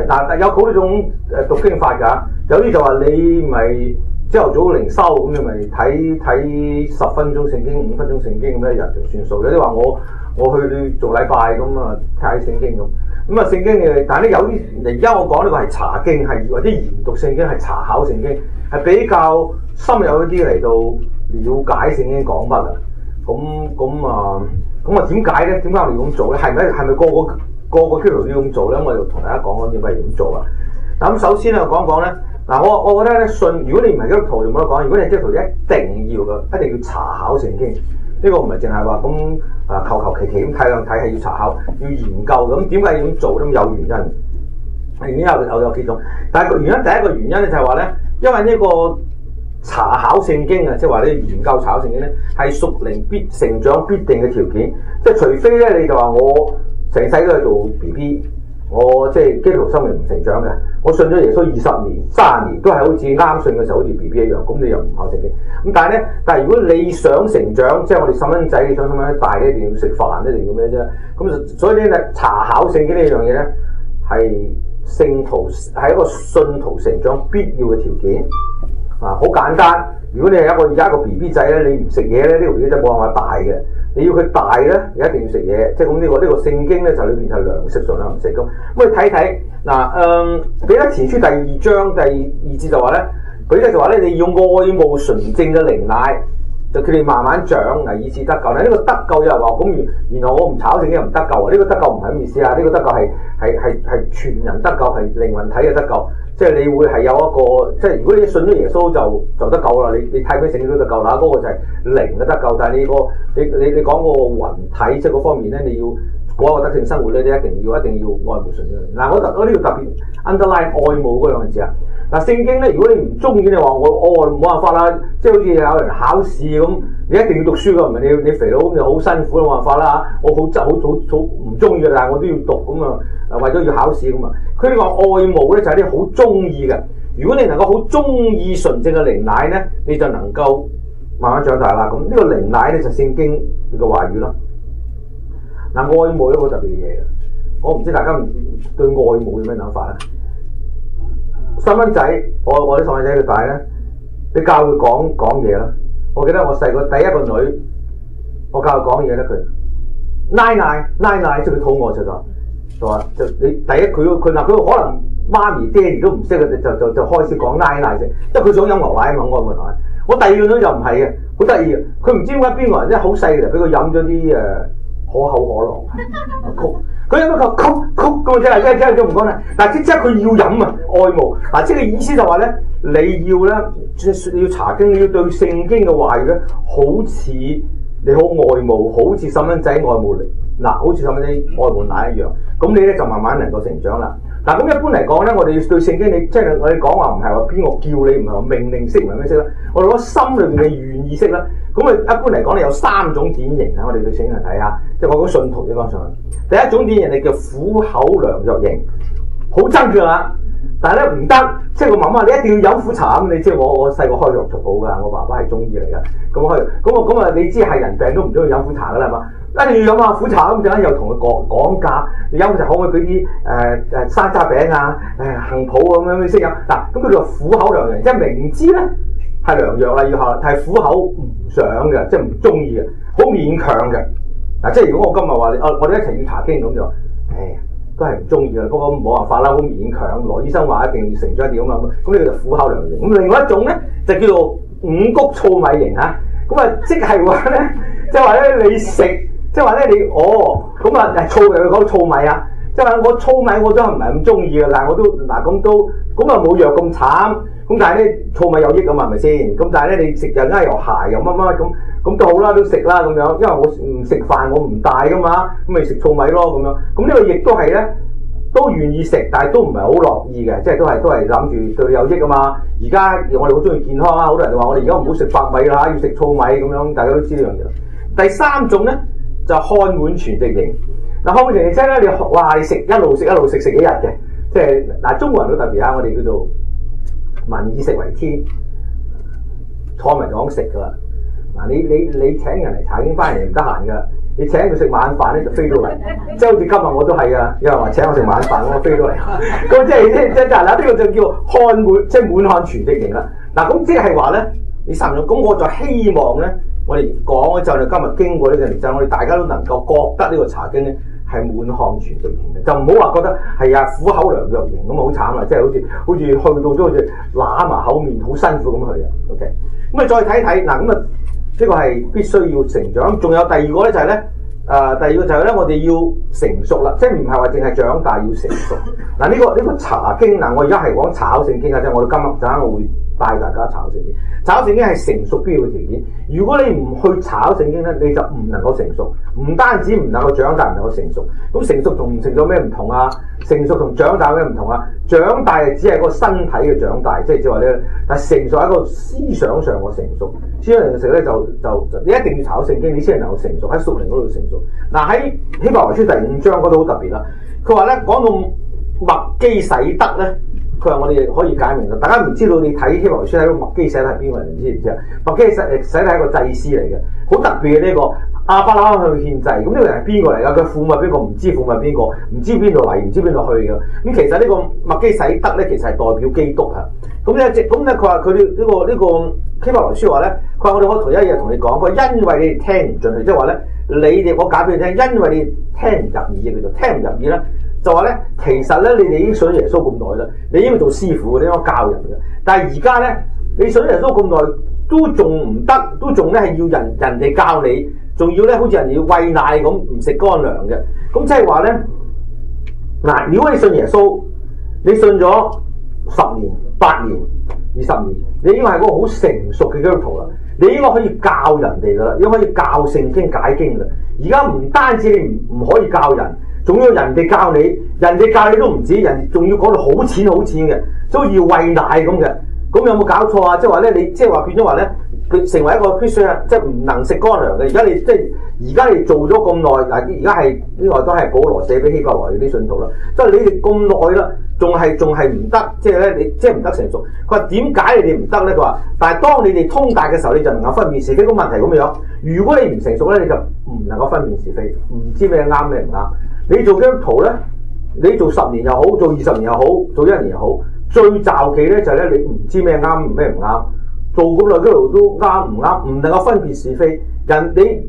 嗱有好多種讀經法㗎，有啲就話你咪朝頭早靈修咁，你咪睇10分鐘聖經、5分鐘聖經咁一日就算數。有啲話我去做禮拜咁啊睇聖經咁。咁啊聖經嘅，但係咧有啲而家我講呢個係查經，係或者研讀聖經，係查考聖經，係比較深入一啲嚟到了解聖經講乜啊。咁點解咧？點解我哋要咁做咧？係咪個個基督徒都要咁做咧？我就同大家講點解要咁做啊。嗱咁首先咧講講咧，嗱我覺得咧信，如果你唔係基督徒就冇得講。如果你係基督徒，一定要查考聖經。呢個唔係淨係話咁求其咁睇兩睇，係要查考，要研究。咁點解要咁做咧？有原因。原因有幾種，但係第一個原因咧就係話咧，因為呢個查考聖經啊，即係話你研究查考聖經咧，係屬靈成長必定嘅條件。即係除非咧，你就話我成世都係做 BB， 我即係基督徒生命唔成長嘅，我信咗耶穌20年、30年都係好似啱信嘅時候好似 BB 一樣，咁你又唔考聖經。咁但係如果你想成長，即係我哋細蚊仔，你想細蚊仔大一定要食飯，一定要咩啫？咁所以咧查考聖經呢樣嘢咧，係聖徒係一個信徒成長必要嘅條件。好簡單，如果你係而家一個 BB 仔咧，你唔食嘢咧，呢個 BB 仔冇辦法大嘅。你要佢大咧，你一定要食嘢。即係咁呢個聖經咧就裏邊係糧食，盡量唔食咁。咁你睇睇嗱，彼得前書第2章第2節就話咧，彼得就話咧，你要愛慕純正嘅靈奶，就叫你慢慢長，以致得救。嗱呢個得救就係話咁，原來我唔炒聖經又唔得救啊！呢個得救唔係咁意思啊！呢個得救係全人得救，係靈魂體嘅得救。即係你會係有一個，即係如果你信咗耶穌就得救啦。你睇咩聖經都得救啦。嗰個就係靈嘅得救，但係你講個魂體即係嗰方面咧，你要嗰個得勝生活咧，你一定要愛慕純正嘅靈。嗱，我呢度特別 underline 愛慕嗰兩個字啊。嗱，聖經咧，如果你唔中意，你話我冇辦法啦，即係好似有人考試咁，你一定要讀書㗎，唔係你肥佬咁就好辛苦，冇辦法啦。我好唔中意嘅，但係我都要讀咁啊，為咗要考試咁啊。佢哋話愛慕咧就係啲好中意嘅。如果你能夠好中意純正嘅靈奶咧，你就能夠慢慢長大啦。咁呢個靈奶咧就聖經嘅話語啦。嗱，愛慕一個特別嘅嘢嘅，我唔知大家對愛慕有咩諗法咧？細蚊仔，我啲細蚊仔佢大咧，你教佢講嘢啦。我記得我細個第一個女，我教佢講嘢咧，佢奶奶，即係佢肚餓就話你第一佢可能媽咪爹哋都唔識嘅，就開始講奶啫，因為佢想飲牛奶啊嘛，我愛慕牛奶。我第二個女就唔係嘅，好得意嘅，佢唔知點解邊個人咧好細嘅，俾佢飲咗啲可口可樂曲。佢有乜個曲咁真係都唔講啦。但係即係佢要飲啊，愛慕嗱，即係意思就話咧，你要查經，你要對聖經嘅話語咧，好似你好愛慕，好似細蚊仔愛慕嗱，好似細蚊仔愛慕奶一樣。咁你咧就慢慢能夠成長啦。嗱，咁一般嚟講咧，我哋要對聖經，你即係我哋講話唔係話邊個叫你，唔係話命令式，唔係咩式啦。我哋講心裏邊嘅願意識啦。咁啊，一般嚟講，你有3種典型啊。我哋對聖經嚟睇下，即係我講信徒呢講上去。第一種典型，你叫苦口良藥型，好憎佢啦。但係咧唔得，即係個媽媽，你一定要飲苦茶咁。你知我細個開藥材鋪㗎，我爸爸係中醫嚟㗎。咁啊，你知係人病都唔中意飲苦茶㗎啦嘛。一定要飲下苦茶咁，陣間又同佢講價。你飲苦茶可唔可以俾啲山楂餅啊、杏脯咁樣你識飲？嗱，咁佢就苦口良藥，即係明知咧係良藥啦，要下，但係苦口唔想嘅，即係唔中意嘅，好勉強嘅。嗱，即係如果我今日話我哋一齊要查經咁就，都係唔中意嘅。不過冇辦法啦，好勉強。羅醫生話一定要成長一啲咁啊，咁呢個就苦口良藥。咁另外一種咧就叫做五穀糙米型嚇。咁啊，即係話咧，即係話咧你食，即係話咧你咁啊糙又講糙米啊，即係話我糙米我都唔係咁中意嘅，但係我都嗱咁啊冇藥咁慘。咁但係咧糙米有益啊嘛，係咪先？咁但係咧你食又又鞋又乜咁都好啦，都食啦咁樣。因為我唔食飯，我唔大噶嘛，咁咪食糙米咯咁樣。咁呢個亦都係咧，都願意食，但係都唔係好樂意嘅，即係都係諗住對你有益啊嘛。而家我哋好中意健康啊，好多人就話我哋而家唔好食白米啦，要食糙米咁樣，大家都知呢樣嘢。第三種咧就係看滿全席型。嗱，看滿全席即係咧，你食一路食幾日嘅，即係嗱中國人都特別啊，我哋叫做民以食為天，坐埋講食噶啦。嗱，你請人嚟查經翻嚟唔得閒噶，你請佢食晚飯咧就飛到嚟，即係好似今日我都係啊，有人話請我食晚飯，我飛到嚟，咁即係嗱呢個就叫漢滿，即係滿漢全席型啦。嗱咁即係話咧，你三樣，咁我就希望咧，我哋講嘅就係今日經過呢個年就我哋大家都能夠覺得呢個茶經咧係滿漢全席型嘅，就唔好話覺得係啊苦口良藥型咁好慘啊，即係好似去到咗好似揦埋口面好辛苦咁去啊。OK， 咁啊再睇睇嗱咁啊。呢個係必須要成長，仲有第二個咧就係咧，第二個就係咧，我哋要成熟啦，即係唔係話淨係長大要成熟。嗱呢個茶經嗱，我而家係講查考聖經啊，即係我哋今日陣間我會帶大家查考聖經。查考聖經係成熟必要嘅條件。如果你唔去查考聖經咧，你就唔能夠成熟。唔單止唔能夠長大，唔能夠成熟。咁成熟同唔成熟咩唔同啊？成熟同長大有咩唔同啊？長大只係個身體嘅長大，即係話咧，但係成熟係一個思想上嘅成熟。思想成熟咧就你一定要查考聖經，你先係能夠成熟喺屬靈嗰度成熟。嗱喺希伯來書第5章嗰度好特別啦。佢話咧講到麥基洗德咧，佢話我哋可以解明啦。大家唔知道你睇希伯來書睇到麥基洗德係邊個人，唔知啊？麥基洗德係一個祭司嚟嘅，好特別嘅呢個亞伯拉罕去獻祭。咁呢個人係邊個嚟㗎？佢父母係邊個？唔知父母係邊個？唔知邊度嚟？唔知邊度去嘅。咁其實呢個麥基洗德咧，其實係代表基督啊。咁咧佢話佢哋呢個希伯來書話咧，佢話我哋可以同一日同你講，佢話因為你哋聽唔進去，即係話咧你哋我解俾你聽，因為你聽唔入耳嘅，叫做聽唔入耳咧，就話咧其實咧你哋已經信耶穌咁耐啦，你應該做師傅，你應該教人嘅。但係而家咧你信耶穌咁耐都仲唔得，都仲咧係要人哋教你，仲要咧好似人哋要餵奶咁唔食乾糧嘅。咁即係話咧嗱，如果你信耶穌，你信咗10年、8年、20年，你應該係個好成熟嘅基督徒啦。你應該可以教人哋噶啦，應該可以教聖經解經噶啦。而家唔單止你唔可以教人，仲要人哋教你，人哋教你都唔止，人仲要講到好淺嘅，都要餵奶咁嘅。咁有冇搞錯啊？即係話咧，你即係話變咗話咧，佢成為一個必須即係唔能食乾糧嘅。而家你即係而家你做咗咁耐，嗱而家係呢個都係保羅寫俾希伯來嗰啲信徒啦。即係你哋咁耐啦，仲係唔得，即係咧你即係唔得成熟。佢話點解你哋唔得咧？佢話，但係當你哋通達嘅時候，你就能夠分辨是非。個問題咁樣，如果你唔成熟咧，你就唔能夠分辨是非，唔知咩啱咩唔啱。你做基督徒咧，你做10年又好，做20年又好，做1年又好。最詐忌咧就係咧，你唔知咩啱咩唔啱，做咁耐嗰度都啱唔啱，唔能夠分辨是非。人哋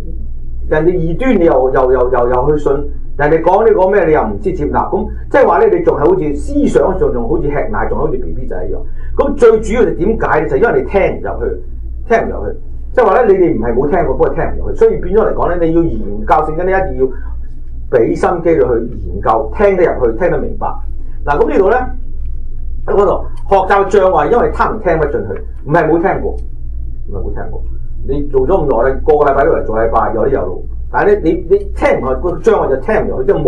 異端你又去信，人哋講呢個咩你又唔知接納，咁即係話咧你仲係好似思想上仲好似吃奶，仲好似 BB 仔一樣。咁最主要就點解咧？就係因為你聽唔入去，即係話咧你哋唔係冇聽過，不過聽唔入去，所以變咗嚟講咧，你要研究聖經，你一定要俾心機去研究，聽得入去，聽得明白。嗱咁呢度咧。喺嗰度學習障礙，因為他唔聽不進去，唔係冇聽過，你做咗咁耐咧，個禮拜都嚟做禮拜，有啲有路，但係咧你聽唔入個障礙就聽唔入去，即係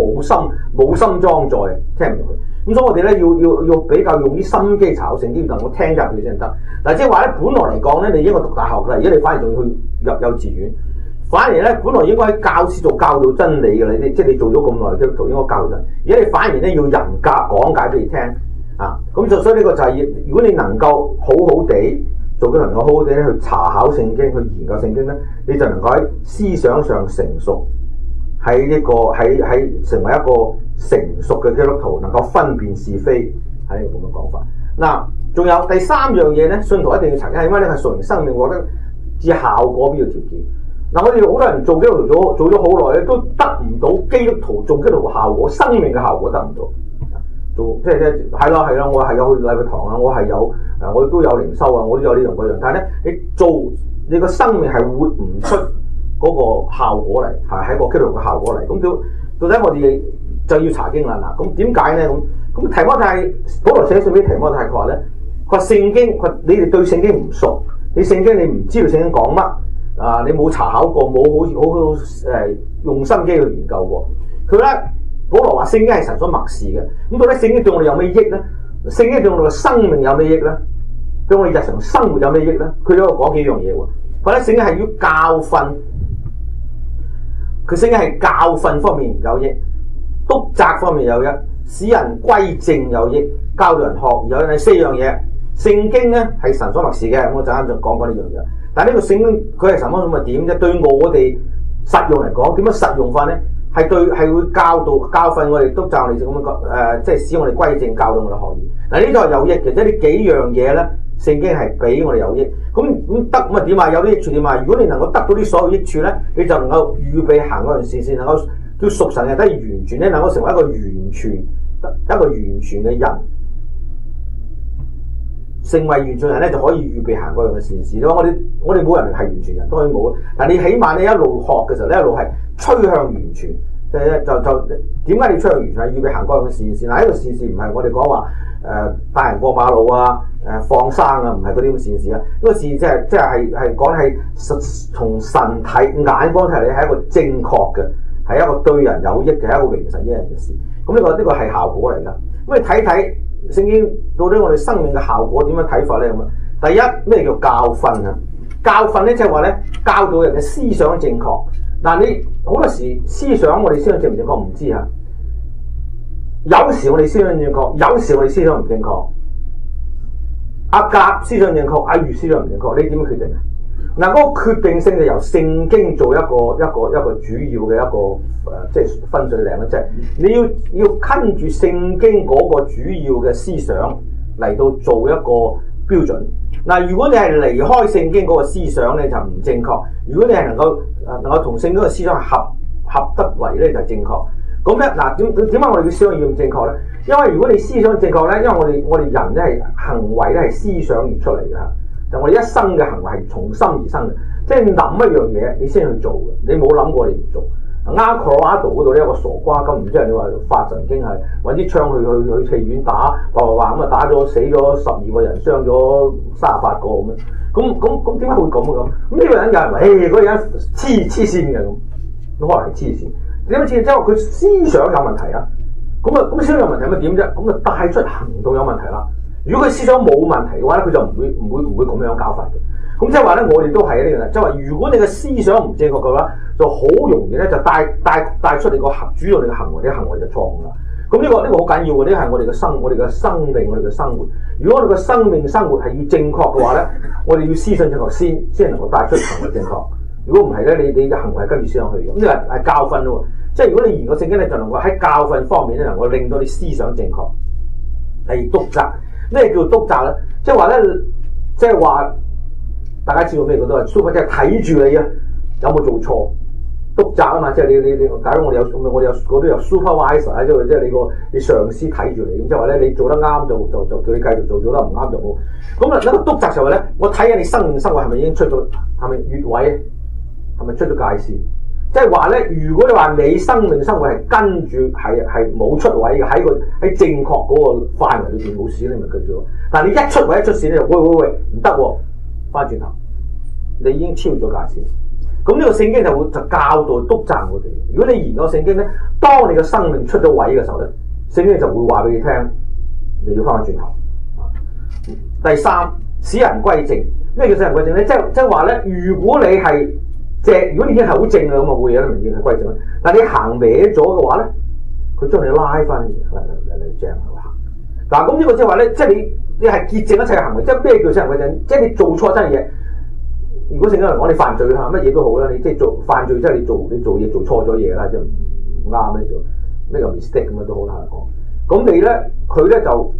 冇心裝載，聽唔入去。咁所以我哋咧要比較用啲心機查聖經，能夠聽入去先得。嗱，即係話咧，本來嚟講咧，你應該讀大學㗎，而家你反而仲要去入幼稚園，反而咧本來應該喺教師度教到真理㗎啦，即係你做咗咁耐基督徒應該教到真，而家你反而咧要人格講解俾你聽。咁所以呢個就係如果你能夠好好地做嘅，能夠好好地去查考聖經，去研究聖經咧，你就能夠喺思想上成熟，喺成為一個成熟嘅基督徒，能夠分辨是非，係呢個咁嘅講法。嗱，仲有第3樣嘢咧，信徒一定要查經，係因為咧係屬靈生命獲得至效果必要條件。嗱，我哋好多人做基督徒做咗好耐咧，都得唔到基督徒做基督徒嘅效果，生命嘅效果得唔到。做即係係啦，我係有去禮拜堂啊，我都有靈修啊，我都有呢樣嗰樣。但係咧，你個生命係活唔出嗰個效果嚟，係喺個基督徒嘅效果嚟。咁到底我哋就要查經啦。嗱，咁點解咧？咁提摩太保羅寫信俾提摩太，佢話咧，佢話聖經，你哋對聖經唔熟，你聖經你唔知道聖經講乜啊？你冇查考過，冇好用心機去研究過，佢咧。保羅話聖經係神所默示嘅，咁到底聖經對我哋有咩益咧？聖經對我哋嘅生命有咩益咧？對我哋日常生活有咩益咧？佢都有講幾樣嘢喎。佢咧聖經係要教訓，佢聖經係教訓方面有益，督責方面有益，使人歸正有益，教導人學有益。4樣嘢，聖經咧係神所默示嘅。咁我陣間就講呢樣嘢。但係呢個聖經佢係神所默示點啫？對我哋實用嚟講，點樣實用法咧？係會教訓我哋督責我哋咁樣即係使我哋歸正，教導我哋學義。嗱呢個係有益嘅，即係呢幾樣嘢咧，聖經係俾我哋有益。咁得咁啊點啊？有啲益處點啊？如果你能夠得到啲所有益處咧，你就能夠預備行嗰樣善事，能夠叫屬神嘅得以完全咧，能夠成為一個完全嘅人。成為完全人咧，就可以預備行嗰樣嘅善事咯。我哋冇人係完全人，都可以冇。但你起碼你一路學嘅時候，你一路係趨向完全。就點解你趨向完全係預備行嗰樣嘅善事？嗱，呢個善事唔係我哋講話帶人過馬路啊、放生啊，唔係嗰啲咁嘅善事啊。呢個善事即係講係從神睇眼光睇嚟，你係一個正確嘅，係一個對人有益嘅，係一個榮神益人嘅事。咁呢個係效果嚟㗎。咁你睇睇。聖經到底我哋生命嘅效果點樣睇法咧？咁啊，第一咩叫教訓啊？教訓咧即係話咧，教導人嘅思想正確。嗱，你好多時思想我哋思想正唔正確唔知啊。有時我哋思想正確，有時我哋思想唔正確。阿甲思想正確，阿乙思想唔正確，你點樣決定啊？嗱，嗰個決定性就由聖經做一個主要嘅一個即係分水嶺啦，即係你要跟住聖經嗰個主要嘅思想嚟到做一個標準。嗱，如果你係離開聖經嗰個思想咧，就唔正確；如果你係能夠同聖經嘅思想合得嚟咧，就係正確。咁咧嗱，點解我哋嘅思想要咁正確咧？因為如果你思想正確咧，因為我哋人咧係行為咧係思想而出嚟嘅。我哋一生嘅行為係從心而生嘅，即係諗一樣嘢，你先去做嘅。你冇諗過你唔做。啱 Colorado 嗰度呢，有個傻瓜咁，唔知係你話發神經係揾啲槍去戲院打，咁啊打咗死咗12個人，傷咗38個咁樣。咁點解會咁啊？咁呢個人有人話，嗰個人黐線嘅咁，可能係黐線。點樣黐？即係話佢思想有問題啊。咁思想有問題咁點啫？咁啊帶出行動有問題啦。如果佢思想冇問題嘅話咧，佢就唔會咁樣教法嘅。咁即係話咧，我哋都係呢樣，即係話如果你嘅思想唔正確嘅話，就好容易咧就帶出你個主導你嘅行為，啲行為就錯誤啦。咁呢個好緊要嘅，呢係我哋嘅生命，我哋嘅生活。如果我哋嘅生命生活係要正確嘅話咧，我哋要思想正確先能夠帶出行為正確。如果唔係咧，你嘅行為跟住思想去嘅。咁呢個係教訓咯。即係如果你研究聖經咧，就能夠喺教訓方面咧，能夠令到你思想正確，係督責。咩叫督責咧？即係話咧，即係話大家知道咩叫督責？super 即係睇住你啊，有冇做錯？督責啊嘛，即係你，假如我哋有嗰啲有 supervisor 啊，即係你上司睇住你，咁即係話咧，你做得啱就叫你繼續做，做得唔啱就冇。咁啊，呢個督責就係咧，我睇下你生活係咪已經出咗，係咪越位，係咪出咗界線？即係話咧，如果你話你生命生活係跟住係冇出位嘅，喺正確嗰個範圍裏邊冇事，你咪繼續。但係你一出位一出線咧，喂唔得喎，翻轉頭，你已經超咗界線。咁呢個聖經就教導督責我哋。如果你研究聖經咧，當你嘅生命出咗位嘅時候咧，聖經就會話俾你聽，你要翻轉頭。第三，使人歸正。咩叫使人歸正咧？即係話咧，如果你係如果你已經係好正嘅咁啊，會有得明顯係歸正啦。但係你行歪咗嘅話咧，佢將你拉翻嚟正去行。嗱，咁呢個即係話咧，即係你係潔淨一切嘅行為。即係咩叫使人歸正？即係你做錯真係嘢。如果聖經嚟講，你犯罪嚇，乜嘢都好啦，你即係做犯罪，即係你做嘢做錯咗嘢啦，即係唔啱咧，就咩叫 mistake 咁樣都好難講。咁你咧，佢咧就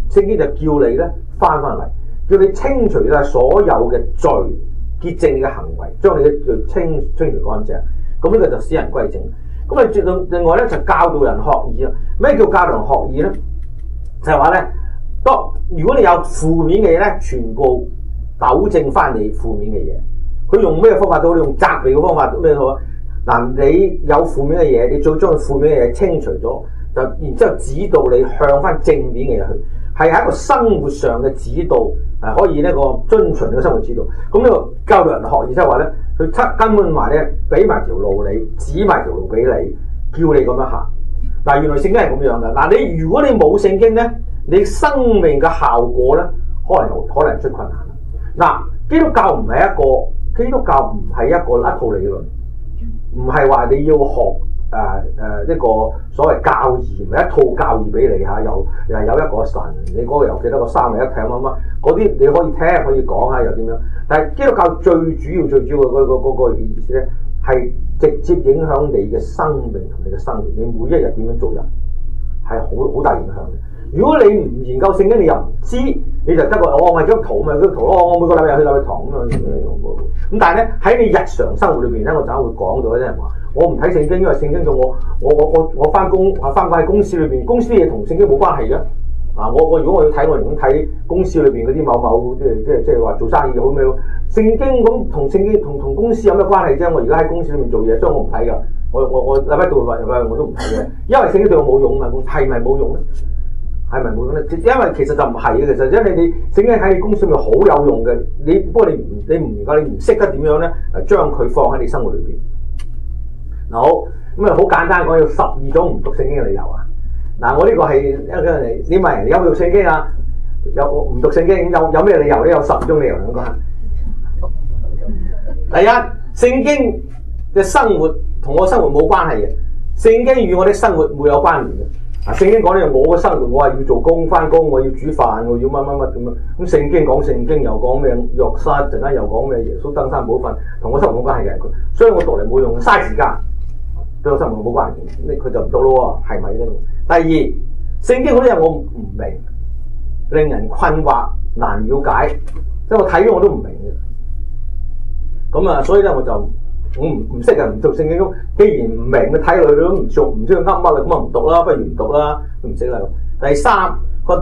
聖經就叫你咧翻嚟，叫你清除晒所有嘅罪。潔淨你嘅行為，將你嘅罪清除乾淨，咁呢個就使人歸正。咁啊，另外咧就教導人學義啦。咩叫教導人學義咧？就係話咧，如果你有負面嘅嘢咧，全部糾正翻你負面嘅嘢。佢用咩方法都好，用責備嘅方法咩好啊？嗱，你有負面嘅嘢，你再將佢負面嘅嘢清除咗，就然之後指導你向翻正面嘅嘢去。係喺一個生活上嘅指導，可以呢個遵循嘅生活指導。咁呢個教導人學義，即係話咧，佢根本埋咧，俾埋條路你，指埋條路俾你，叫你咁樣行。嗱，原來聖經係咁樣嘅。嗱，你如果你冇聖經咧，你生命嘅效果咧，可能出困難。嗱，基督教唔係一套理論，唔係話你要學。呢個所謂教義，唔係一套教義俾你嚇，又有一個神，你嗰個又幾多個三位一體乜嗰啲，你可以聽可以講下又點樣？但係基督教最主要嘅嗰個意思咧，係直接影響你嘅生命同你嘅生活，你每一日點樣做人係好大影響嘅。如果你唔研究聖經，你又唔知，你就得個我係基督徒咪基督徒咯，我每個禮拜去禮拜堂咁但係咧喺你日常生活裏邊咧，我就會講到啲人話，我唔睇聖經，因為聖經對我翻工喺公司裏邊，公司啲嘢同聖經冇關係嘅。我如果我要睇，我寧願睇公司裏邊嗰啲某即係話做生意好咩？聖經咁同聖經同公司有咩關係啫？我而家喺公司裏面做嘢，所以我唔睇噶。我禮拜到禮拜我都唔睇嘅，因為聖經對我冇用啊！係咪冇用咧？係咪冇用咧？因為其實就唔係嘅，其實因為你聖經喺你公司裏面好有用嘅，不過你唔而家你唔識得點樣咧，將佢放喺你生活裏邊。嗱好，咁好簡單講，有12種唔讀聖經嘅理由啊！我呢個係一個你問人有冇讀聖經啊？有唔讀聖經有咩理由咧？有12種理由兩個。第一，聖經嘅生活同我生活冇關係嘅，聖經與我哋生活沒有關聯嘅。聖經講咧，我嘅生活我係要做工返工，我要煮飯，我要乜咁樣。咁聖經講聖經又講咩約瑟，陣間又講咩耶穌登山寶訓，同我生活冇關係嘅。所以我讀嚟冇用，嘥時間，對我生活冇關係。佢就唔讀咯，係咪咧？第二，聖經好多嘢我唔明，令人困惑難了解，即係我睇咗我都唔明嘅。咁所以咧我唔識啊，唔讀聖經咁。既然唔明，佢睇落去都唔知佢噏乜啦，咁唔讀啦，不如唔讀啦，都唔識啦。第三，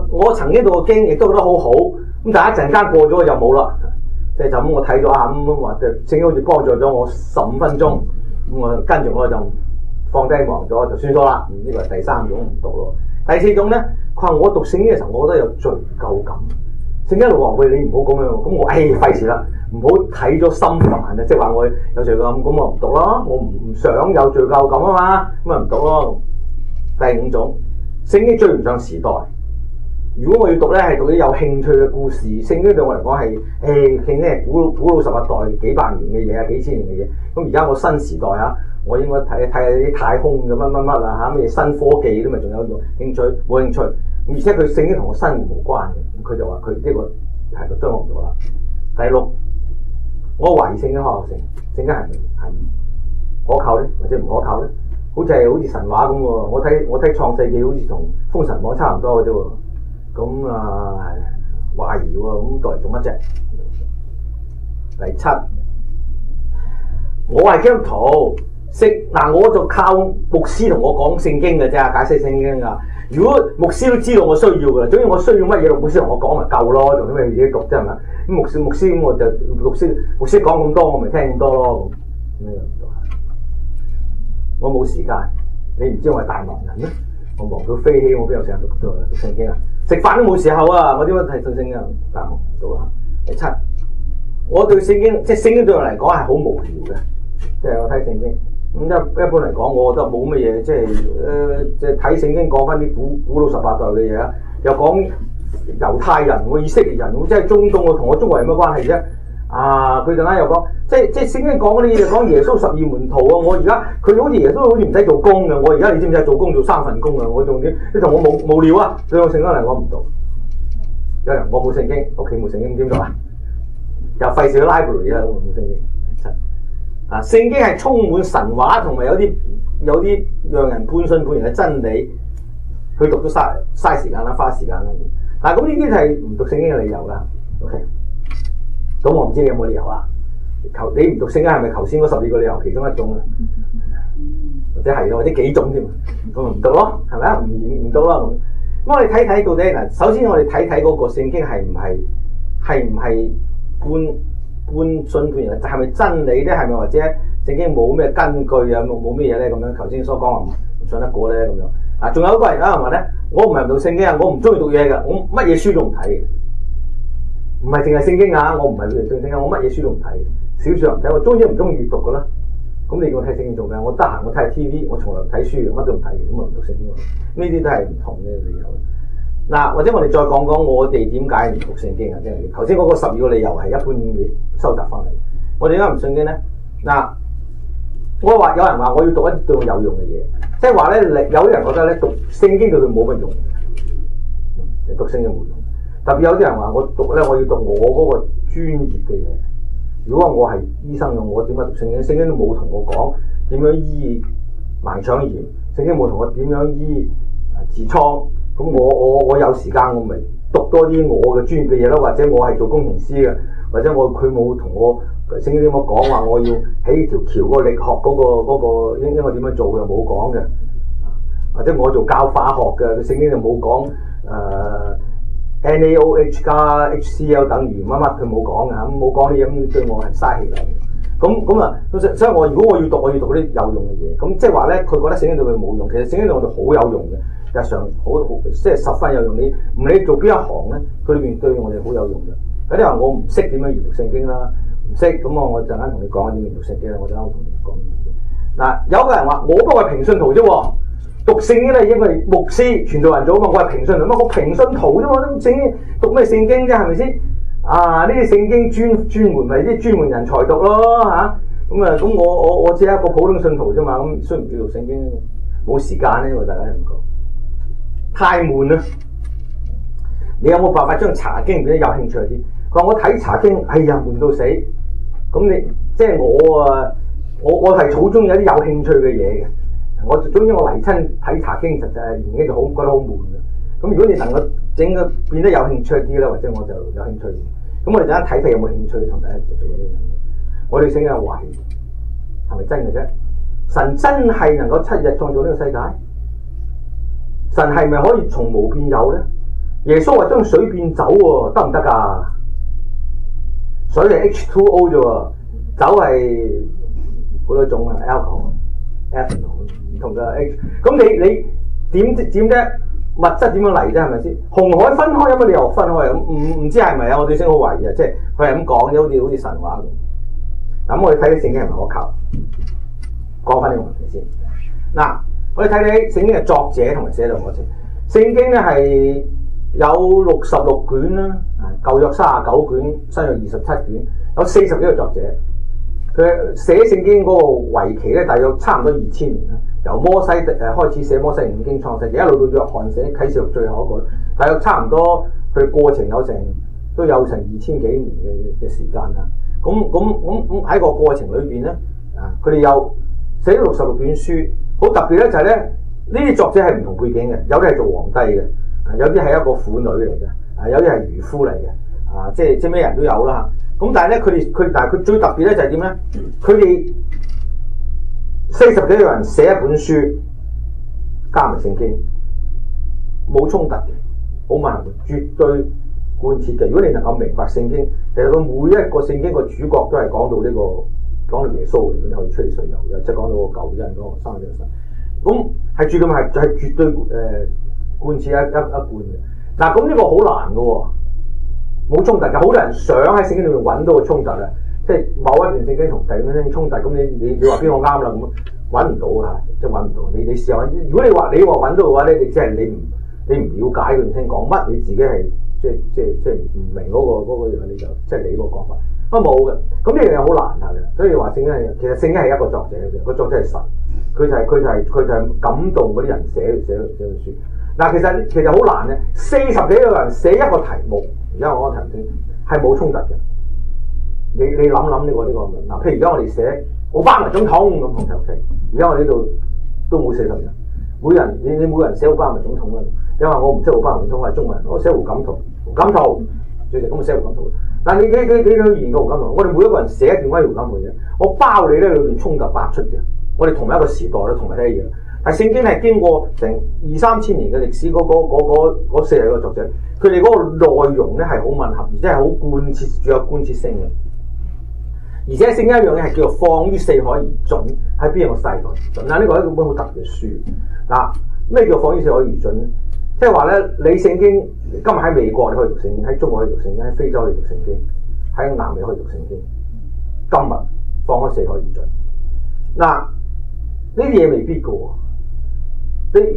我曾經讀過經，亦都覺得好好。咁但係一陣間過咗就冇啦，即係就咁我睇咗下咁話，聖經好似幫助咗我15分鐘，咁我跟住我就放低忘咗就算咗啦。呢個係第三種唔讀咯。第四種咧，佢話我讀聖經嘅時候，我覺得有罪疚感。聖經一路話喂，你唔好咁樣，咁我費事啦。唔好睇咗心煩啊！即係話我有罪疚感，咁我唔讀咯。我唔想有罪疚感啊嘛，咁咪唔讀咯。第五種，聖經追唔上時代。如果我要讀咧，係讀啲有興趣嘅故事。聖經對我嚟講係聖經係古老18代幾百年嘅嘢啊，幾千年嘅嘢。咁而家我新時代啊，我應該睇下啲太空嘅乜啊嚇，咩新科技都咪仲有興趣冇興趣。而且佢聖經同我生活無關嘅，佢就話佢呢個係個將我唔讀啦。第六。我懷疑聖經可靠性，聖經係可靠咧，或者唔可靠咧？好似神話咁喎。我睇創世記好似同封神榜差唔多嘅啫喎。咁懷疑喎，咁讀嚟做乜啫？第七，我係基督徒，我就靠牧師同我講聖經嘅啫，解釋聖經㗎。如果牧師都知道我需要㗎啦，總之我需要乜嘢，牧師同我講咪夠咯，做啲咩自己讀啫係咪？咁牧師咁我就牧師講咁多，我咪聽咁多咯。咁樣我冇時間，你唔知我係大忙人咩？我忙到飛起，我邊有時間讀聖經啊？食飯都冇時候啊！我點樣睇聖經啊？大忙唔到啊！第七，我對聖經即係聖經對我嚟講係好無聊嘅，即係我睇聖經。咁一般嚟講，我覺得冇乜嘢，即係睇聖經講翻啲古老18代嘅嘢啊，又講猶太人、以色列人，即係中東，同我中國人有乜關係啫？佢陣間又講，即係聖經講嗰啲嘢，講耶穌12門徒啊！我而家佢好似耶穌好似唔使做工嘅，我而家你知唔知做工做3份工啊？我仲點？你同我無聊啊！對我聖經嚟我唔讀。有人我冇聖經，屋企冇聖經點讀啊？又費事去 library 啊！我冇聖經。聖經係充滿神話，同埋有啲讓人半信半疑嘅真理，去讀都嘥時間啦，花時間啦。咁呢啲係唔讀聖經嘅理由啦。OK， 咁我唔知你有冇理由啊？你唔讀聖經係咪頭先嗰12個理由其中一種啊？或者係或者幾種添？咁唔讀咯，係咪啊？唔讀咯咁。咁我哋睇到底嗱，首先我哋睇嗰個聖經係唔係半信半疑，係咪真理咧？係咪或者聖經冇咩根據啊？冇咩嘢咧？咁樣頭先所講話唔信得過咧咁樣。仲有一個人話咧，我唔係唔讀聖經啊，我唔中意讀嘢㗎，我乜嘢書都唔睇嘅。唔係淨係聖經啊，我唔係讀聖經，我乜嘢書都唔睇，小説又唔睇，我中意唔中意閱讀㗎啦。咁你叫我睇聖經做咩？我得閒我睇下 TV，我從來唔睇書，乜都唔睇嘅，咁啊唔讀聖經。呢啲都係唔同嘅理由。或者我哋再講講我哋點解唔讀聖經啊？即係頭先嗰個12個理由係一般你收集翻嚟。我哋點解唔信經咧？我話有人話我要讀一啲對我有用嘅嘢，即係話咧，有啲人覺得咧讀聖經對佢冇乜用嘅，讀聖經冇用。特別有啲人話我讀咧，我要讀我嗰個專業嘅嘢，如果我係醫生嘅，我點解讀聖經？聖經都冇同我講點樣醫盲腸炎，聖經冇同我點樣醫痔瘡。咁我有時間我咪讀多啲我嘅專業嘅嘢咯，或者我係做工程師嘅，或者佢冇同我聖經點樣講話我要起條橋個力學嗰個應該點樣做又冇講嘅，或者我做教化學嘅，聖經就冇講NaOH 加 HCl 等於乜乜，佢冇講嘅，咁冇講啲嘢，咁對我係嘥氣嚟。咁啊，所以我如果我要讀啲有用嘅嘢，咁即係話咧，佢覺得聖經對佢冇用，其實聖經對我哋好有用嘅，日常好即係十分有用。你唔理做邊一行咧，佢裏邊對我哋好有用嘅。有啲人話我唔識點樣研讀聖經啦，唔識咁我陣間同你講點研讀聖經啦，我陣間同你講嘢。嗱，有個人話我不過係平信徒啫喎。讀聖經咧，應該係牧師傳道人做啊嘛，我係平信徒，乜我平信徒啫嘛，聖經讀咩聖經啫，係咪先？啊，呢啲聖經專門咪啲專門人才讀咯嚇，咁我只係一個普通信徒啫嘛，咁需唔需要讀聖經？冇時間咧，我大家咁講，太悶啦。你有冇辦法將查經變得有興趣啲？佢話我睇查經，哎呀悶到死。咁你即係我係好中意有啲有興趣嘅嘢嘅。我總之我嚟親睇查經，實際年紀就好覺得好悶嘅。咁如果你能夠整個變得有興趣啲咧，或者我就有興趣。咁我哋陣間睇睇有冇興趣同大家做呢樣嘢。我哋聖經係話係咪真嘅啫？神真係能夠7日創造呢個世界？神係咪可以從無變有咧？耶穌話將水變酒喎，得唔得㗎？水係 H2O 啫喎，酒係好多種啊 ，alcohol、ethanol 唔同嘅 H。咁你點啫？物質點樣嚟啫？係咪先？紅海分開有乜理由分開？唔知係咪啊？我對聖經好懷疑啊！即係佢係咁講啫，好似神話咁。咁我哋睇啲聖經係咪可靠？講翻呢個問題先。嗱，我哋睇睇聖經嘅作者同埋寫作過程。聖經咧係有66卷啦，舊約39卷，新約27卷，有40幾個作者。佢寫聖經嗰個為期咧，大約差唔多2000年啦。由摩西開始寫摩西五經創世記，一路到約翰寫啟示錄最後一個，大約差唔多佢過程都有成2000幾年嘅時間啦。咁喺個過程裏邊咧，佢哋又寫咗66卷書，好特別咧就係咧呢啲作者係唔同背景嘅，有啲係做皇帝嘅，有啲係一個婦女嚟嘅，有啲係漁夫嚟嘅，即係咩人都有啦。咁但係咧但係佢最特別咧就係點咧？佢哋40幾個人寫一本書，加埋聖經，冇衝突嘅，好吻合，絕對貫徹嘅。如果你能夠明白聖經，其實佢每一個聖經個主角都係講到講到耶穌嚟嘅，你可以吹水又即係講到個舊人嗰個生嘅神。咁係絕對係絕對貫徹一貫嘅。嗱，咁呢個好難嘅喎，冇衝突嘅。好多人想喺聖經裏面揾到個衝突啊！即係某一段聖經同第二段聖經衝突，咁你話邊個啱啦？咁揾唔到啊！即係揾唔到。你試下揾。如果你話揾到嘅話咧，你即係你唔了解嗰段聖經講乜，你自己係即係唔明嗰個嘢，你就即係你個講法。冇嘅。咁呢樣嘢好難嘅。所以話聖經其實聖經係一個作者嘅，個作者係神，佢就係感動嗰啲人寫嘅書。嗱，其實好難嘅，40幾個人寫一個題目，而家我講題目係冇衝突嘅。你諗呢個嗱，譬如而家我哋寫奧巴馬總統咁同求其，而家我呢度都冇40人，你每個人寫奧巴馬總統啦。因為我唔識奧巴馬總統，我係中國人，我寫胡錦濤，最直咁寫胡錦濤。但係你去研究胡錦濤，我哋每一個人寫一段關於胡錦濤嘅嘢，我包你咧裏邊衝突百出嘅。我哋同一個時代都同埋一樣，但係聖經係經過成2-3千年嘅歷史，嗰40個作者，佢哋嗰個內容咧係好吻合，而且係好貫徹，具有貫徹性嘅。而且聖經一樣嘢係叫做放於四海而準，喺邊個世代而準？嗱，呢個係一本好特別嘅書。嗱，咩叫放於四海而準咧？即係話咧，你聖經今日喺美國你可以讀聖經，喺中國可以讀聖經，喺非洲可以讀聖經，喺南美可以讀聖經。今日放開四海而準。嗱，呢啲嘢未必嘅喎。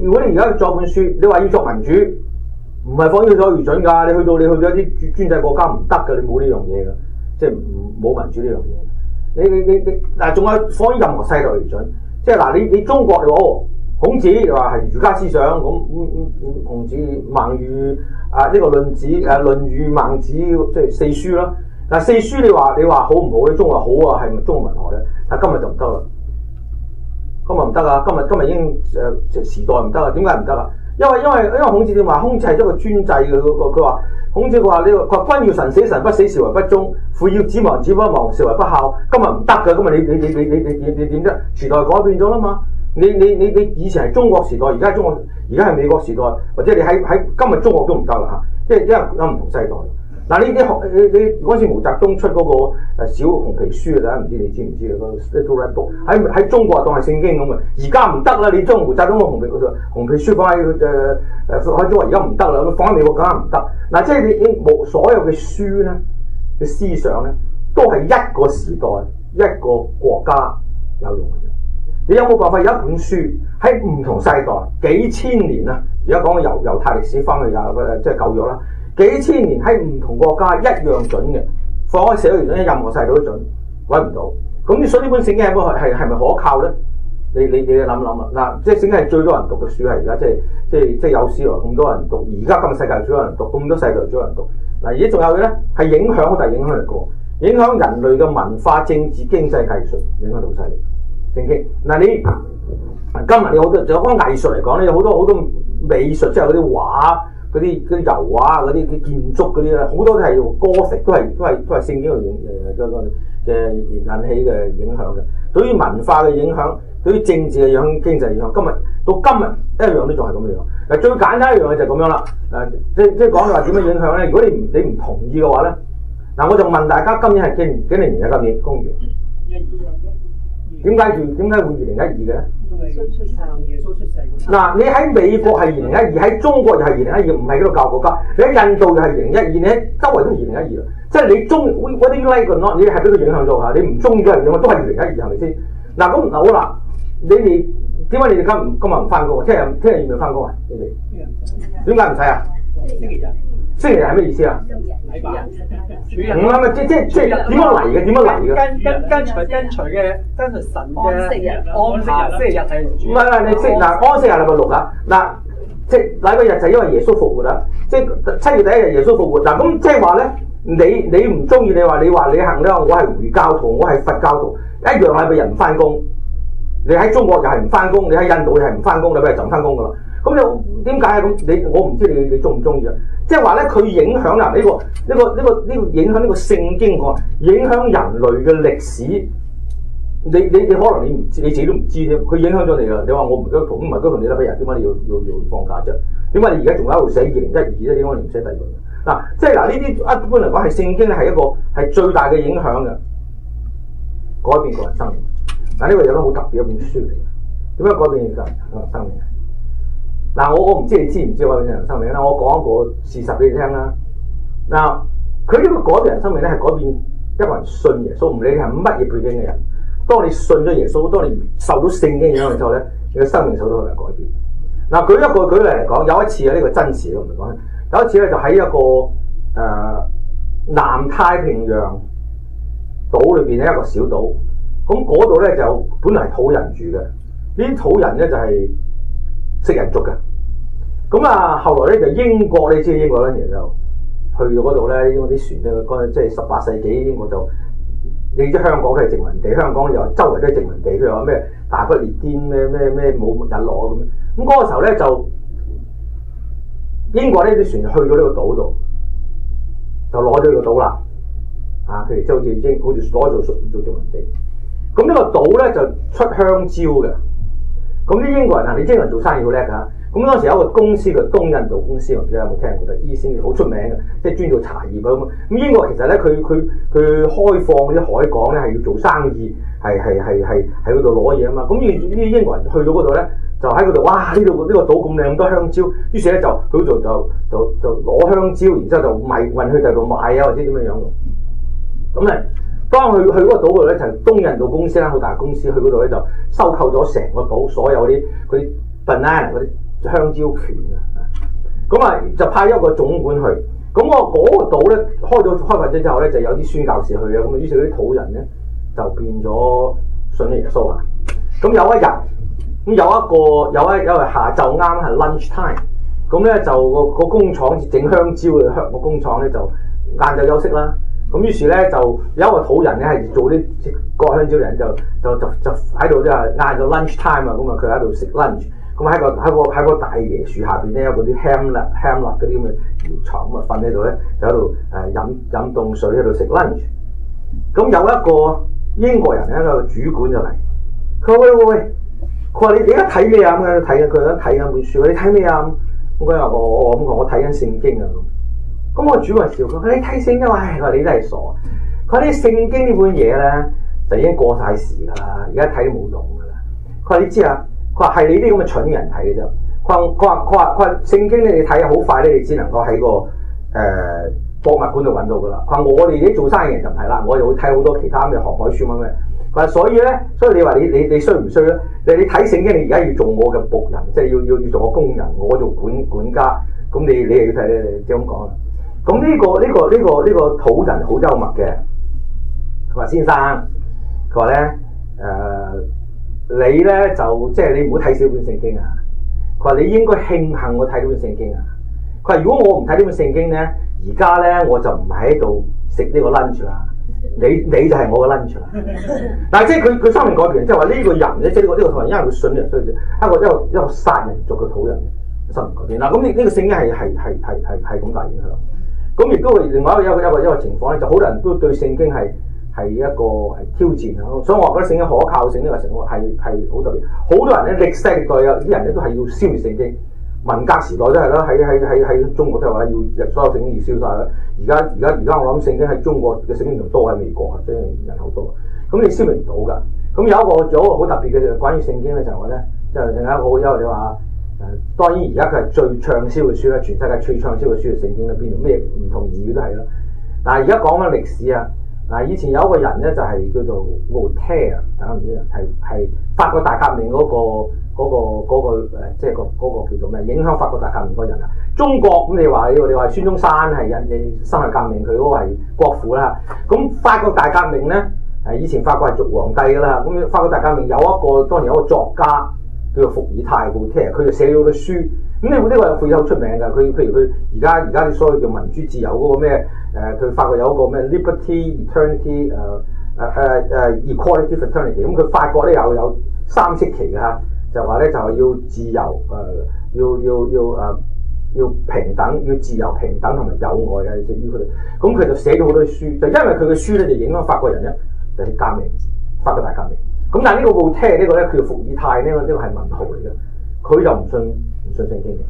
如果你而家作本書，你話要作民主，唔係放於四海而準㗎。你去到一啲專制國家唔得㗎，你冇呢樣嘢㗎。即係冇民主呢樣嘢，你嗱，仲有放於任何世代而準。即係嗱，你中國你話孔子又話係儒家思想咁，孔子孟儒呢個論語孟子即係4書啦。嗱，四書你話好唔好咧？中國好啊，係咪中國文學咧？但今日就唔得啦，今日唔得啊！今日已經時代唔得啦。點解唔得啊？因為孔子點話？孔子係一個專制嘅佢話孔子佢話佢話君要臣死，臣不死，是為不忠；父要子亡，子不亡，是為不孝。今日唔得嘅，今日你點啫？時代改變咗啦嘛。你以前係中國時代，而家係美國時代，或者你喺今日中國都唔得啦嚇，即係因為有唔同世代。嗱，你嗰陣時毛澤東出嗰個小紅皮書啊，大家唔知你知唔知啊？嗰個 Little Red Book 喺中國當係聖經咁嘅，而家唔得啦！你將毛澤東個紅皮書放喺中國而家唔得啦，放喺美國更加唔得。嗱，即係你冇所有嘅書咧嘅思想咧，都係一個時代一個國家有用嘅啫。你有冇辦法有一本書喺唔同世代幾千年啊？而家講猶太歷史翻去即係舊約啦。幾千年喺唔同國家一樣準嘅，放喺社會上任何世代都準，揾唔到。咁你所以呢本聖經係咪可靠咧？你諗諗啦。嗱，即係聖經係最多人讀嘅書係而家，即係有史來咁多人讀。而家今日世界最多人讀，咁多世界最多人讀。嗱，而家仲有嘅咧係影響好大影響力嘅，影響人類嘅文化、政治、經濟、藝術，影響到好犀利。聖經嗱，你今日你好多就講藝術嚟講咧，有好多美術，即係嗰啲畫。嗰啲油畫嗰啲建築嗰啲咧，好多都係歌食，都係聖經嘅引起嘅影響嘅。對於文化嘅影響，對於政治嘅影響、經濟影響，到今日一樣都仲係咁樣。嗱，最簡單一樣嘢就係咁樣啦。即係講話點樣影響咧？如果你唔同意嘅話咧，嗱，我就問大家，今年係幾年啊？今年公元點解會2012嘅咧？耶穌出世。嗱，你喺美國係2012，喺中國又係2012，唔係嗰個教國家。你喺印度又係2012，你喺周圍都係2012啦。即係你whether you like or not，你係俾佢影響咗嚇。你唔中意都係影響，都係2012，係咪先？嗱，咁好啦，你哋點解你哋今日唔翻工啊？聽日要唔要翻工啊？你哋點解唔使啊？星期日係咩意思啊？唔啱啊！即係點樣嚟嘅？點樣嚟嘅？跟隨神嘅安息日係唔係你嗱安息日禮拜6啊！嗱，即係禮拜日就係因為耶穌復活啦。即係7月第1日耶穌復活嗱，咁即係話咧，你唔中意你話你行咧，我係回教徒，我係佛教徒，一樣禮拜日唔翻工。你喺中國又係唔翻工，你喺印度又係唔翻工，禮拜日就唔翻工噶啦。咁你點解啊？咁我唔知你中唔中意啊？即係話咧，佢影響啦呢個影響呢個聖經喎，影響人類嘅歷史。你可能你唔知，你自己都唔知啫。佢影響咗你啦。你話我唔都同唔係都同你禮拜日，點解你要放假啫？點解你而家仲喺度寫2012咧？點解你唔寫第二個？嗱，即係嗱呢啲一般嚟講係聖經係一個係最大嘅影響嘅，改變個人生命。嗱，呢個有個好特別一本書嚟嘅，點樣改變個人生命？嗱，我唔知你知唔知改變人生命啦。我講一個事實俾你聽啦。嗱，佢呢個改變人生命咧，係改變一個人信耶穌，唔理你係乜嘢背景嘅人。當你信咗耶穌，當你受到聖經影響之後咧，你嘅生命受到好大改變。嗱，舉例嚟講，有一次啊，呢個真事我唔係講。有一次咧，就喺一個南太平洋島裏邊咧，一個小島。咁嗰度咧就本來係土人住嘅，呢啲土人咧就係食人族嘅。咁啊，後來咧就英國，你知英國咧其實就去到嗰度咧，因為啲船咧，即係18世紀英國就，你知香港都係殖民地，香港又周圍都係殖民地，譬如話咩大不列顛咩冇日落咁。咁嗰個時候咧就英國呢啲船去到呢個島度，就攞咗呢個島啦。啊，佢哋即係好似攞做殖民地。咁呢個島咧就出香蕉嘅。咁啲英國人啊，你英國人做生意好叻㗎。咁當時有一個公司叫東印度公司，唔知有冇聽過？伊先好出名嘅，即係專做茶葉咁。咁英國其實咧，佢開放啲海港咧係要做生意，係喺嗰度攞嘢啊嘛。咁呢啲英國人去到嗰度咧，就喺嗰度，哇！呢個島咁靚，咁多香蕉，於是咧就佢就攞香蕉，然之後就運去第度賣啊，或者點樣樣。咁咧，當佢去嗰個島度咧，就東印度公司啦，好大公司，去嗰度咧就收購咗成個島所有啲 banana 嗰啲香蕉權啊。咁啊，就派一個總管去。咁嗰個島咧開發咗之後咧，就有啲宣教士去啊。咁於是嗰啲土人咧就變咗信咗耶穌啊。咁有一日，咁有一日下晝啱係 lunch time， 咁咧就個工廠整香蕉嘅個工廠咧就晏晝休息啦。咁於是咧就有一個土人咧係做啲割香蕉人就喺度即係晏咗 lunch time 啊，咁啊佢喺度食 lunch， 咁喺個大椰樹下邊咧有嗰啲 hamlet 嗰啲咁嘅搖床，咁啊瞓喺度咧就喺度飲凍水喺度食 lunch。咁有一個英國人咧，一個主管就嚟，佢話喂，佢話你而家睇咩啊？咁樣睇緊佢喺睇緊本書，你睇咩啊？咁佢話我睇緊聖經啊咁。咁我主管笑佢，你睇聖經啊？佢話你真係傻。佢話啲聖經呢本嘢咧就已經過晒時㗎啦，而家睇都冇用㗎啦。佢話你知啊？佢話係你啲咁嘅蠢人睇嘅啫。佢話聖經你睇好快咧，你只能夠喺個博物館度揾到㗎啦。佢話我哋啲做生意人就唔係啦，我就會睇好多其他咩航海書乜咩。佢話所以你話你衰唔衰咧？你睇聖經，你而家要做我嘅僕人，即係要做我工人，我做管家。咁你又要睇你即係咁講啦。咁呢個土人好幽默嘅。佢話先生，佢話咧你咧就即係你唔好睇少本聖經啊。佢話你應該慶幸我睇呢本聖經啊。佢話如果我唔睇呢本聖經咧，而家咧我就唔係喺度食呢個 lunch 啦。你就係我嘅 lunch 啦。但係即係佢生命改變，即係話呢個人咧，即係呢個土人，因為佢信人，所以一個殺人族嘅土人生命改變。嗱咁呢個聖經係咁大影響。咁亦都係另外一個情況咧，就好多人都對聖經係一個挑戰啊。所以我覺得聖經可靠性呢個情況係好特別。好多人咧歷世歷代有啲人咧都係要消滅聖經。文革時代都係啦，喺中國都係話要所有聖經要燒晒啦。而家我諗聖經喺中國嘅聖經仲多喺美國啊，即係人口多。咁你消滅唔到㗎。咁有一個好特別嘅關於聖經咧，就係話咧，即係另一個好因為你話當然而家佢係最暢銷嘅書啦，全世界最暢銷嘅書係聖經啦，邊度咩唔同言語都係啦。但係而家講翻歷史啊，嗱以前有一個人咧就係叫做 Voltaire， 大家唔知係法國大革命嗰個即係嗰個叫做咩影響法國大革命嗰人啊。中國咁你話孫中山係辛亥革命佢嗰個係國父啦。咁法國大革命咧以前法國係做皇帝㗎啦。咁法國大革命當年有一個作家叫做伏爾泰 Voltaire， 佢就寫咗好多書。咁呢個伏爾泰好出名㗎。譬如佢而家所謂叫民主自由嗰個咩佢法國有一個咩 liberty eternity equality fraternity。咁佢法國咧有三色旗㗎。就話咧就係要自由，要平等，要自由平等同埋友愛嘅，即係要佢哋。咁佢就寫咗好多書，就因為佢嘅書咧就影響法國人咧，就係革命，法國大革命。咁但係呢個Voltaire呢個咧，佢叫伏爾泰呢個係文豪嚟嘅，佢就唔信聖經嘅。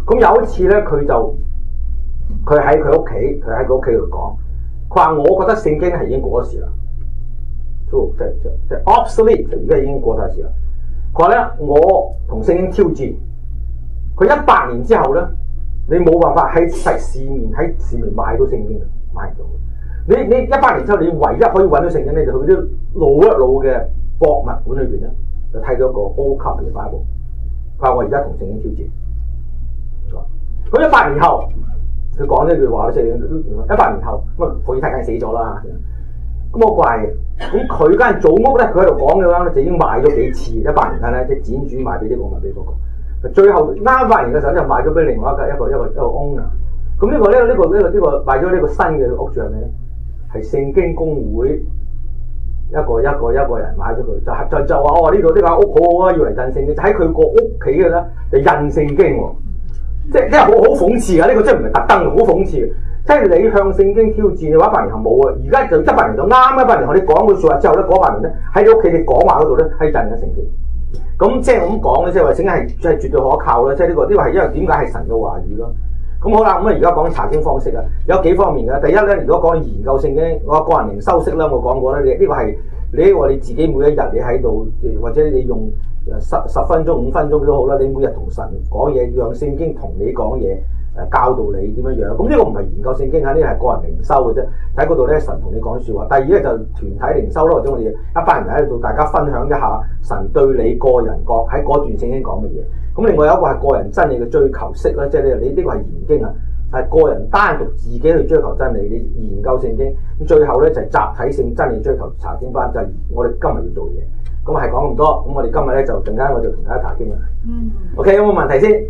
咁有一次咧，佢喺佢屋企度講，佢話我覺得聖經係已經過咗時啦，即係 obsolete， 而家已經過晒時啦。佢話咧，我同聖經挑戰，佢100年之後咧，你冇辦法喺市面買到聖經嘅，買唔到嘅。你100年之後，你唯一可以揾到聖經咧，就去啲老嘅博物館裏邊咧，就睇到一個 old copy 嘅 Bible。佢話我而家同聖經挑戰。咁100年後，佢講呢句話咧，即係100年後，咁伏爾泰梗係死咗啦。咁我怪嘅，咁佢間祖屋咧，佢喺度講嘅話咧，就已經賣咗幾次，100年間咧，即係輾轉賣俾呢個賣俾嗰個，最後啱100年嘅時候就賣咗俾另外一個 owner。咁呢個賣咗呢個新嘅屋主係咩咧？係聖經公會一個人買咗佢，就話呢間屋好好啊，要嚟印聖經，就喺佢個屋企嘅咧就印聖經喎，即係好諷刺啊！呢個真係唔係特登，好諷刺。即係你向聖經挑戰嘅話，100年後冇啊！而家就100年就啱，100年後你講句説話之後咧，嗰100年咧喺你屋企你講話嗰度咧喺印緊聖經。咁即係咁講咧，即係話聖經係絕對可靠啦。即係呢個係因為點解係神嘅話語咯。咁好啦，咁而家講查經方式啊，有幾方面嘅。第一咧，如果講研究聖經，我個人靈修式啦，我講過咧，呢個係你自己每一日你喺度，或者你用10分鐘、5分鐘都好啦，你每日同神講嘢，讓聖經同你講嘢。教導你點樣樣，咁呢個唔係研究聖經啊，呢個係個人靈修嘅啫。喺嗰度咧，神同你講説話。第二咧就團體靈修咯，或者我哋一班人喺度大家分享一下神對你個人喺嗰段聖經講嘅嘢。咁另外有一個係個人真理嘅追求式啦，即係你呢個係研經啊，係個人單獨自己去追求真理，你研究聖經。咁最後咧就係集體性真理追求查經班，就係我哋今日要做嘢。咁係講咁多，咁我哋今日咧就陣間我就同大家查經啦。OK， 有冇問題先？